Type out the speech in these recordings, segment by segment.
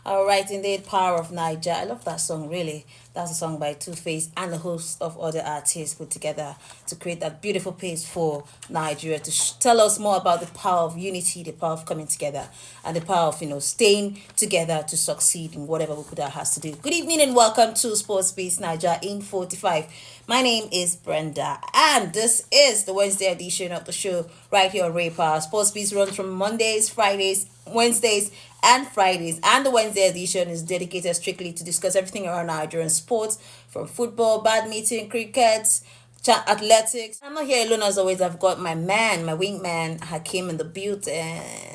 All right, indeed, Power of Niger. I love that song, really. That's a song by Two-Face and a host of other artists put together to create that beautiful piece for Nigeria to tell us more about the power of unity, the power of coming together, and the power of, staying together to succeed in whatever we put our hearts to do. Good evening and welcome to Sports Beats Niger in 45. My name is Brenda, and this is the Wednesday edition of the show right here on Ray Power. Sports Beats runs from Mondays, Fridays, Wednesdays, and Fridays, and the Wednesday edition is dedicated strictly to discuss everything around Nigerian sports, from football, badminton, cricket, athletics. I'm not here alone as always. I've got my man, my wingman, Hakim in the building.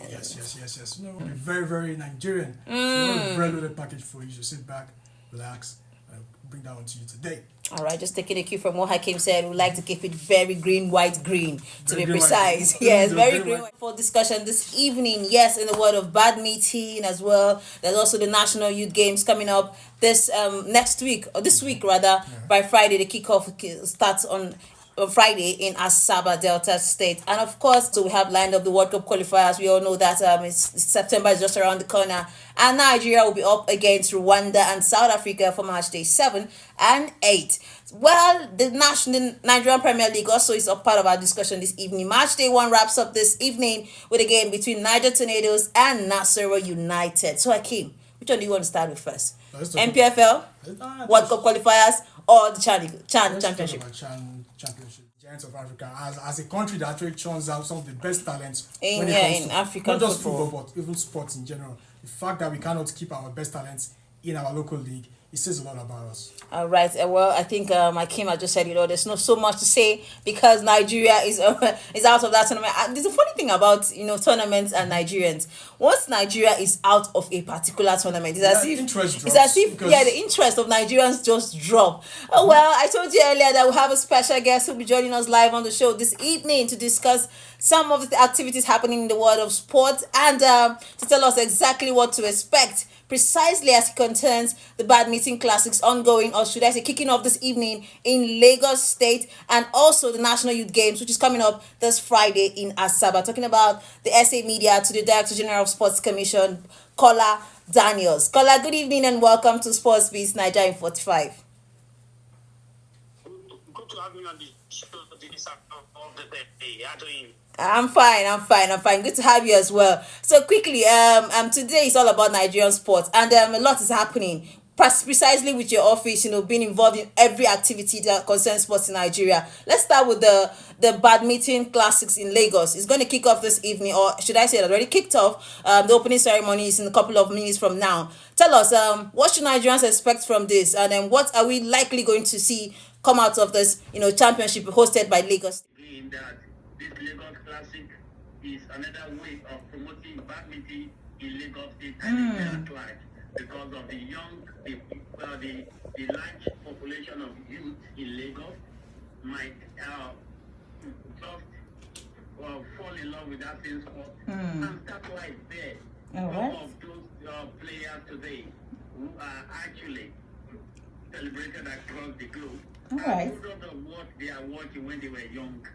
Yes. No, we'll be very, very Nigerian. So we have a very loaded package for you. So sit back, relax, and bring that one to you today. All right, just taking a cue from what Hakim said, we like to keep it very green, white, green, to be green, precise. white. Yes, very Green, green. white. For discussion this evening, yes, in the world of badminton as well. There's also the National Youth Games coming up this next week, or this week rather, by Friday. The kickoff starts on Friday in Asaba, Delta State. And of course, so we have lined up the World Cup qualifiers. We all know that September is just around the corner. And Nigeria will be up against Rwanda and South Africa for match day 7 and 8. Well, the Nigerian Premier League also is a part of our discussion this evening. Match day 1 wraps up this evening with a game between Niger Tornadoes and Nasarawa United. So, Hakeem, which one do you want to start with first? MPFL, World Cup qualifiers, or the championship? Championship. Giants of Africa, as a country that actually churns out some of the best talents in African not just football, but even sports in general. The fact that we cannot keep our best talents in our local league, it says a lot about us. All right. Well, I think Hakim had just said, there's not so much to say because Nigeria is out of that tournament. There's a funny thing about, tournaments and Nigerians. Once Nigeria is out of a particular tournament, the interest of Nigerians just drop. Oh, well, I told you earlier that we have a special guest who will be joining us live on the show this evening to discuss some of the activities happening in the world of sport and to tell us exactly what to expect precisely as it concerns the badminton classics ongoing, or should I say kicking off this evening in Lagos State, and also the National Youth Games, which is coming up this Friday in Asaba. Talking about the SA Media to the Director General of Sports Commission, Kola Daniels. Kola, good evening and welcome to Sports Beats Niger in 45. Good to have you on the show this of the day. How are you doing? I'm fine. Good to have you as well. So quickly, today is all about Nigerian sports, and a lot is happening. Precisely with your office, being involved in every activity that concerns sports in Nigeria. Let's start with the badminton classics in Lagos. It's going to kick off this evening, or should I say it already kicked off. The opening ceremony is in a couple of minutes from now. Tell us, what should Nigerians expect from this, and then what are we likely going to see come out of this, championship hosted by Lagos? That this Lagos Classic is another way of promoting badminton in Lagos State and the large because of the large population of youth in Lagos might just fall in love with that same sport and start life there. Some of those players today who are actually celebrated across the globe are product of what they are watching when they were young.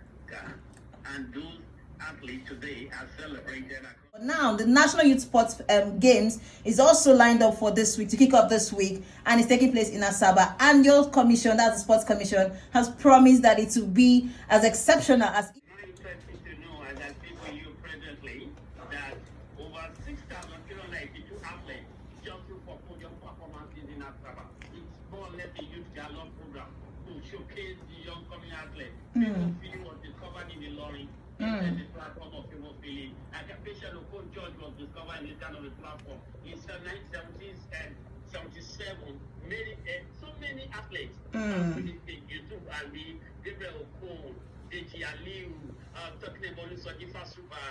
And those athletes today are celebrated. Now, the National Youth Sports Games is also lined up for this week, to kick off this week, and it's taking place in Asaba. Annual Commission, that's the Sports Commission, has promised that it will be as exceptional as... Very interesting to know, as I speak with you presently, that over 6,382 athletes just for podium performances in Asaba. It's more or less a youth dialogue program to showcase the young coming athletes. People feeling was discovered in the lorry, and the platform of people feeling. And the patient of George was discovered in this kind of a platform in the 1970s and 77. So many athletes, Yusuf Ali, Gabriel Okon, Deji Aliu, talking about Sojifa Super,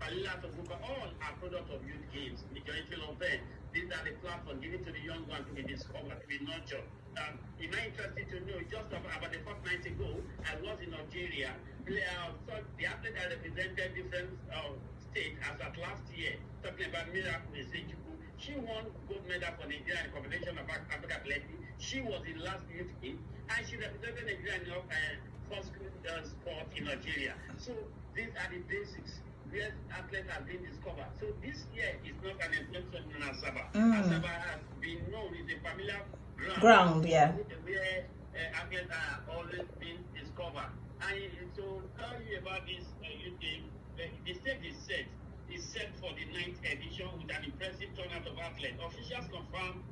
Palila Tobuka, all are products of youth games. Majority of them, these are the platform given to the young ones to be discovered, to be nurtured. It's very interesting to know, just about the first night ago, I was in Nigeria. So the athlete that represented different states as at last year, talking about Miracle Sejuku. She won gold medal for Nigeria in the competition of Africa Athletics. She was in last youth game, and she represented Nigeria in first sport in Nigeria. So these are the basics where athletes have been discovered. So this year is not an exception in Asaba. Asaba has been known as a familiar Ground, yeah. where athletes are always being discovered. And to tell you about this youth game, the stage is set. Is set for the 9th edition with an impressive turnout of athletes. Officials confirm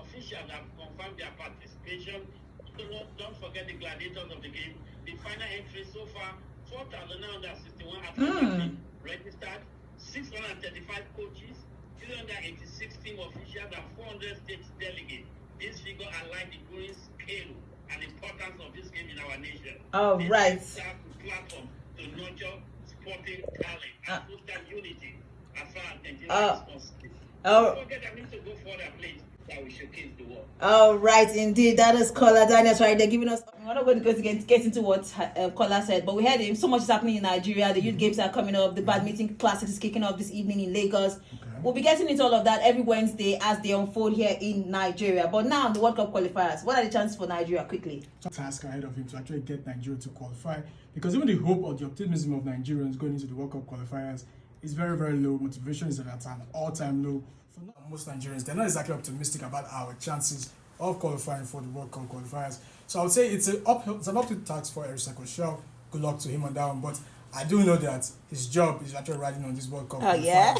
officials have confirmed their participation. Don't forget the gladiators of the game. The final entry so far, 4,961 athletes have been registered, 635 coaches, 386 team officials, and 400 state delegates. This figure highlights the growing scale and importance of this game in our nation. All right. This platform to nurture sporting talent and foster unity as far as Nigeria is concerned. Don't forget, I need to go further, please. That will showcase the world. All right, indeed. That is Caller Daniel right there giving us. We're not going to get into what Caller said, but we heard him. So much is happening in Nigeria. The youth games are coming up. The badminton classic is kicking off this evening in Lagos. Okay. We'll be getting into all of that every Wednesday as they unfold here in Nigeria. But now, the World Cup qualifiers. What are the chances for Nigeria quickly? Task ahead of him to actually get Nigeria to qualify, because even the hope or the optimism of Nigerians going into the World Cup qualifiers is very, very low. Motivation is at an all-time low. For most Nigerians, they're not exactly optimistic about our chances of qualifying for the World Cup qualifiers. So I would say it's an uphill task for Erisa Koshel. Good luck to him on that one. But I do know that his job is actually riding on this World Cup qualifiers. Yeah.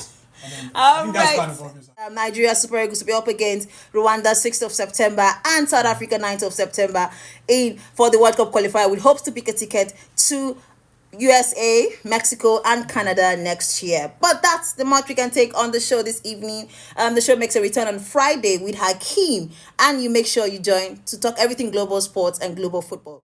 I think that's kind of obvious. Nigeria Super Eagles will be up against Rwanda 6th of September and South Africa 9th of September for the World Cup qualifier, with hopes to pick a ticket to USA, Mexico, and Canada next year. But that's the much we can take on the show this evening. The show makes a return on Friday with Hakeem, and you make sure you join to talk everything global sports and global football.